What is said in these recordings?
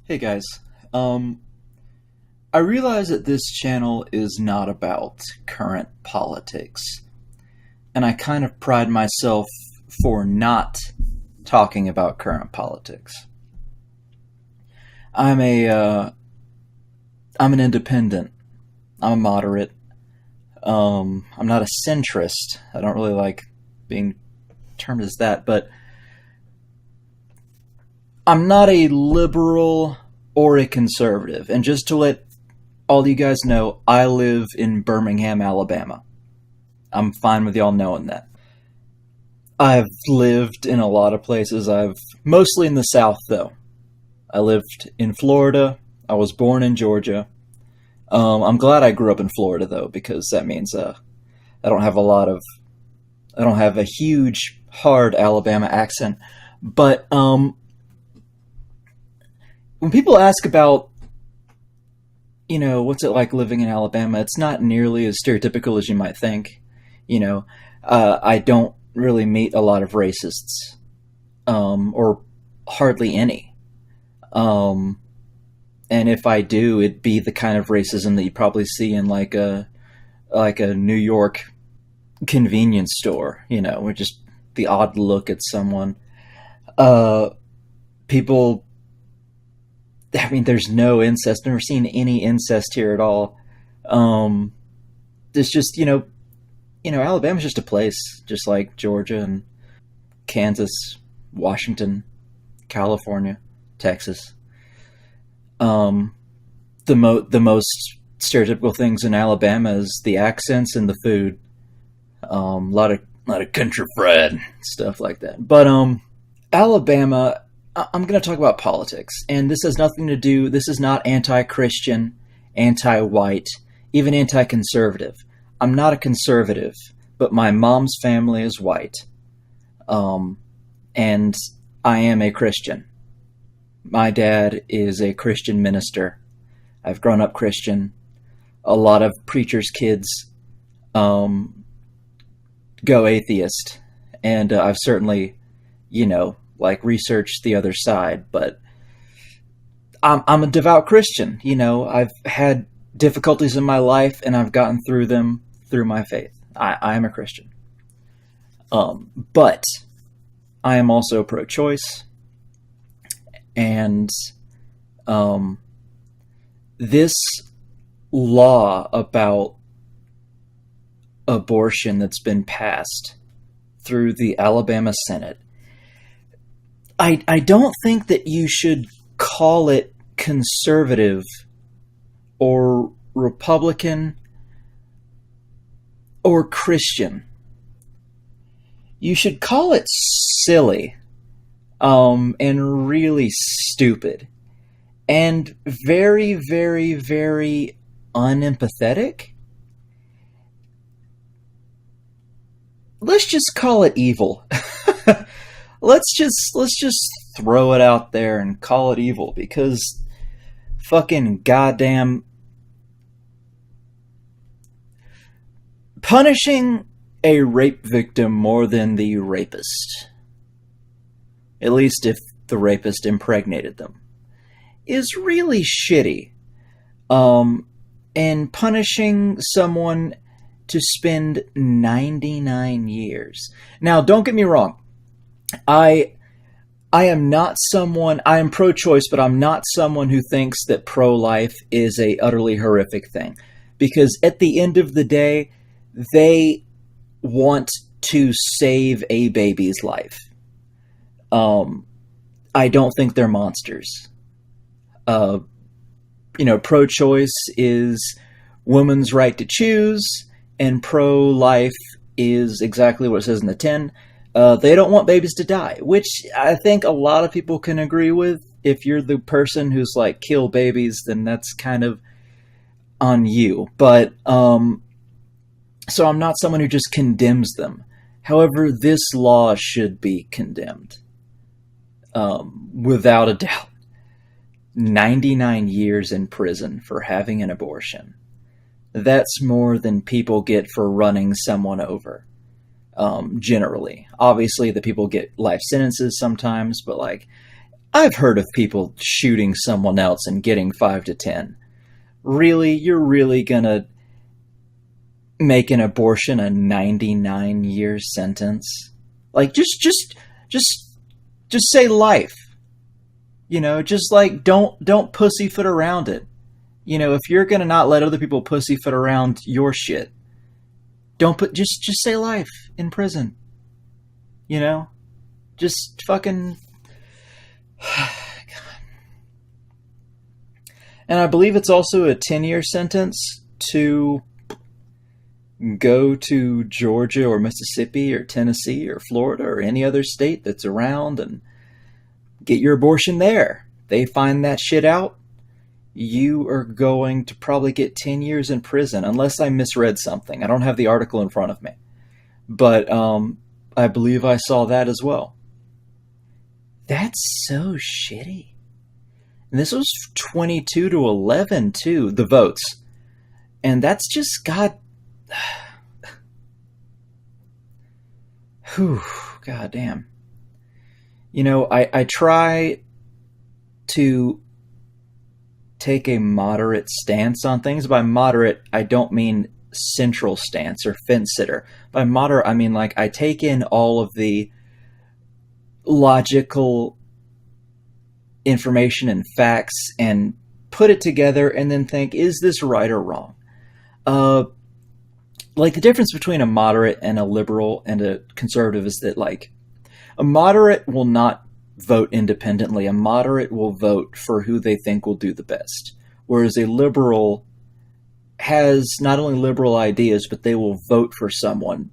Hey guys, um, I realize that this channel is not about current politics, and I kind of pride myself for not talking about current politics. I'm a, I'm an independent. I'm a moderate. I'm not a centrist. I don't really like being termed as that, but I'm not a liberal or a conservative. And just to let all you guys know, I live in Birmingham, Alabama. I'm fine with y'all knowing that. I've lived in a lot of places. I've mostly in the South, though. I lived in Florida. I was born in Georgia. I'm glad I grew up in Florida, though, because that means I don't have a lot of, I don't have a huge, hard Alabama accent. But when people ask about, what's it like living in Alabama, it's not nearly as stereotypical as you might think. I don't really meet a lot of racists, or hardly any. Um, and if I do, it'd be the kind of racism that you probably see in like a New York convenience store. With just the odd look at someone. Uh, People. I mean, there's no incest. Never seen any incest here at all. Um, it's just Alabama's just a place, just like Georgia and Kansas, Washington, California, Texas. Um, the most stereotypical things in Alabama is the accents and the food. A lot of country fried stuff like that. But Alabama. I'm going to talk about politics, and this has nothing to do. This is not anti-Christian, anti-white, even anti-conservative. I'm not a conservative, but my mom's family is white, and I am a Christian. My dad is a Christian minister. I've grown up Christian. A lot of preachers' kids um, go atheist, and I've certainly, like researched the other side. But I'm a devout Christian. I've had difficulties in my life, and I've gotten through them through my faith. I am a Christian, but I am also pro-choice, and um, this law about abortion that's been passed through the Alabama Senate, I don't think that you should call it conservative or Republican or Christian. You should call it silly, and really stupid, and very, very, very unempathetic. Let's just call it evil. Let's just throw it out there and call it evil, because fucking goddamn punishing a rape victim more than the rapist, at least if the rapist impregnated them, is really shitty. Um, and punishing someone to spend 99 years. Now, don't get me wrong. I I am not someone, I am pro-choice, but I'm not someone who thinks that pro-life is a utterly horrific thing. Because at the end of the day, they want to save a baby's life. Um, I don't think they're monsters. Uh, Pro-choice is women's right to choose, and pro-life is exactly what it says in the 10. They don't want babies to die, which I think a lot of people can agree with. If you're the person who's like, kill babies, then that's kind of on you. But, so I'm not someone who just condemns them. However, this law should be condemned. Without a doubt. 99 years in prison for having an abortion. That's more than people get for running someone over. Generally. Obviously, the people get life sentences sometimes, but like, I've heard of people shooting someone else and getting 5 to 10. Really? You're really gonna make an abortion a 99-year sentence? Like, just, just say life. You know, just like, don't pussyfoot around it. You know, if you're gonna not let other people pussyfoot around your shit, don't put, just say life in prison. You know? Just fucking. And I believe it's also a 10-year sentence to go to Georgia or Mississippi or Tennessee or Florida or any other state that's around and get your abortion there. They find that shit out, you are going to probably get 10 years in prison, unless I misread something. I don't have the article in front of me. But I believe I saw that as well. That's so shitty. And this was 22 to 11 too, the votes. And that's just God. Whew, God damn. You know, I try to take a moderate stance on things. By moderate, I don't mean central stance or fence sitter. By moderate, I mean like I take in all of the logical information and facts and put it together and then think, is this right or wrong? Like the difference between a moderate and a liberal and a conservative is that like a moderate will not vote independently. A moderate will vote for who they think will do the best. Whereas a liberal has not only liberal ideas, but they will vote for someone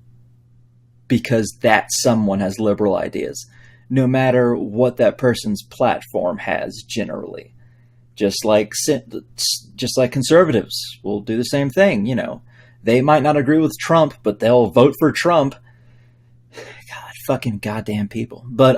because that someone has liberal ideas, no matter what that person's platform has generally. Just like conservatives will do the same thing, you know. They might not agree with Trump, but they'll vote for Trump. God, fucking goddamn people. But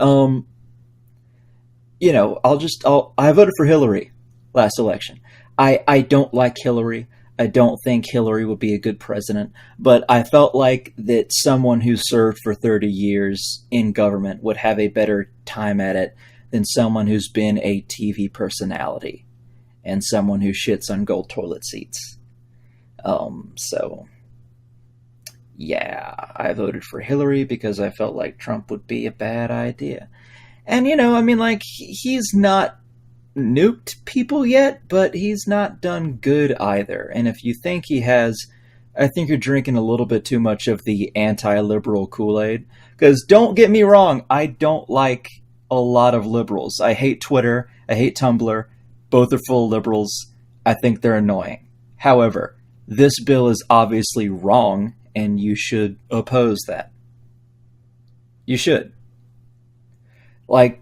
you know, I voted for Hillary last election. I don't like Hillary. I don't think Hillary would be a good president, but I felt like that someone who served for 30 years in government would have a better time at it than someone who's been a TV personality and someone who shits on gold toilet seats. So yeah, I voted for Hillary because I felt like Trump would be a bad idea. And, you know, I mean, like, he's not nuked people yet, but he's not done good either. And if you think he has, I think you're drinking a little bit too much of the anti-liberal Kool-Aid. Because don't get me wrong, I don't like a lot of liberals. I hate Twitter. I hate Tumblr. Both are full of liberals. I think they're annoying. However, this bill is obviously wrong, and you should oppose that. You should. Like,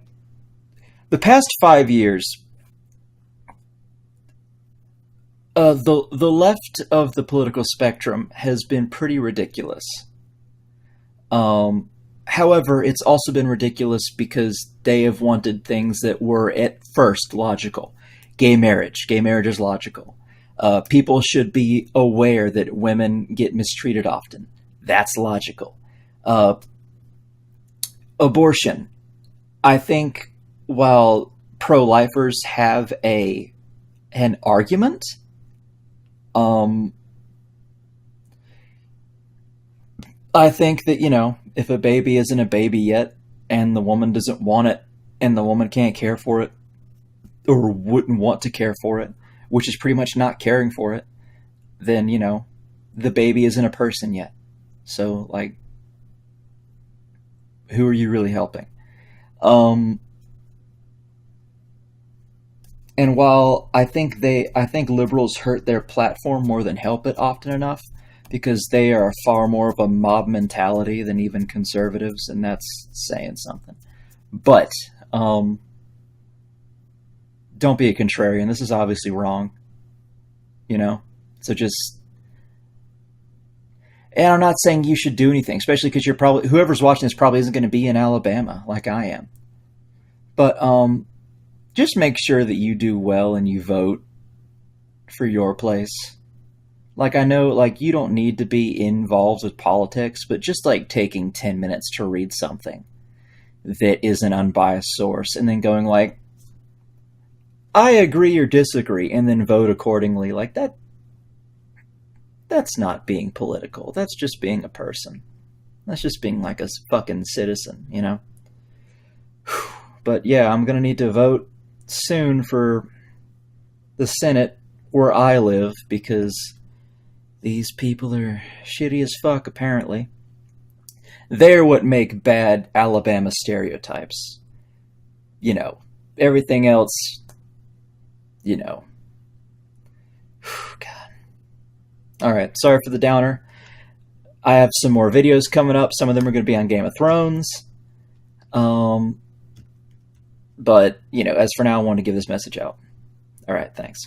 the past 5 years, the left of the political spectrum has been pretty ridiculous. However, it's also been ridiculous because they have wanted things that were at first logical. Gay marriage. Gay marriage is logical. People should be aware that women get mistreated often. That's logical. Abortion. I think while pro-lifers have an argument, I think that, you know, if a baby isn't a baby yet and the woman doesn't want it and the woman can't care for it or wouldn't want to care for it, which is pretty much not caring for it, then, you know, the baby isn't a person yet. So, like, who are you really helping? And while I think liberals hurt their platform more than help it often enough, because they are far more of a mob mentality than even conservatives, and that's saying something. But don't be a contrarian. This is obviously wrong. You know? So just... And I'm not saying you should do anything, especially because whoever's watching this probably isn't going to be in Alabama like I am. But just make sure that you do well and you vote for your place. Like, I know, like, you don't need to be involved with politics, but just, like, taking 10 minutes to read something that is an unbiased source and then going, like, I agree or disagree and then vote accordingly. Like that's not being political. That's just being a person. That's just being like a fucking citizen, you know? But yeah, I'm gonna need to vote soon for the Senate where I live because these people are shitty as fuck, apparently. They're what make bad Alabama stereotypes. You know, everything else, you know. God. Alright, sorry for the downer. I have some more videos coming up. Some of them are going to be on Game of Thrones. But, you know, as for now, I want to give this message out. Alright, thanks.